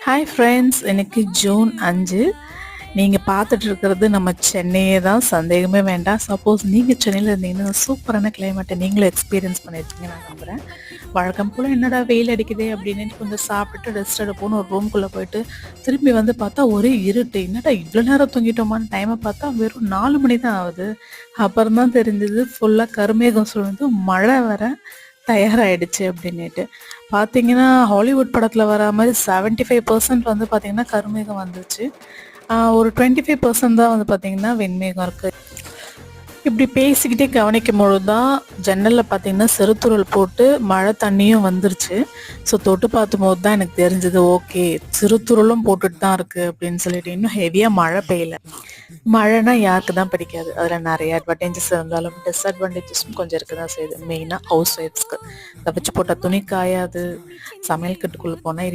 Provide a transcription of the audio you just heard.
Hi friends, இன்னைக்கு June 5. நீங்கள் பார்த்துட்டு இருக்கிறது நம்ம சென்னையே தான், சந்தேகமே வேண்டாம். சப்போஸ் நீங்கள் சென்னையில் இருந்தீங்கன்னா சூப்பரான கிளைமேட்டை நீங்களும் எக்ஸ்பீரியன்ஸ் பண்ணியிருக்கீங்க நான் நம்புகிறேன். வழக்கம் போல் என்னடா வெயில் அடிக்குதே அப்படின்னு கொஞ்சம் சாப்பிட்டுட்டு ரெஸ்ட் எடுப்போன்னு ஒரு ரூம்குள்ளே போயிட்டு திரும்பி வந்து பார்த்தா ஒரே இருட்டு. என்னடா இவ்வளோ நேரம் தூங்கிட்டோமான்னு டைமை பார்த்தா வெறும் 4 மணி தான் ஆகுது. அப்புறம் தான் தெரிஞ்சது ஃபுல்லாக கருமேகம் சூழ்ந்து மழை வர தயாராகிடுச்சு அப்படின்னுட்டு. பார்த்தீங்கன்னா ஹாலிவுட் படத்தில் வர மாதிரி 75% வந்து பார்த்தீங்கன்னா கருமேகம் வந்துச்சு. ஒரு 25% தான் வந்து பார்த்தீங்கன்னா வெண்மேகம் இருக்குது. இப்படி பேசிக்கிட்டே கவனிக்கும் பொழுது தான் ஜன்னலில் பார்த்தீங்கன்னா சிறுத்துறல் போட்டு மழை தண்ணியும் வந்துருச்சு. ஸோ தொட்டு பார்க்கும்போது தான் எனக்கு தெரிஞ்சது, ஓகே சிறுத்துறலும் போட்டுட்டு தான் இருக்குது அப்படின்னு சொல்லிட்டு. இன்னும் ஹெவியாக மழை பெய்யல. மழைனா யாருக்கு தான் பிடிக்காது? அதில் நிறைய அட்வான்டேஜஸ் இருந்தாலும் டிஸ்அட்வான்டேஜஸும் கொஞ்சம் இருக்க தான் செய்யுது. மெயினாக ஹவுஸ் ஒய்ஃப்ஸ்க்கு தப்பிச்சு போட்டால் துணி காயாது, சமையல் கட்டுக்குள்ளே போனால்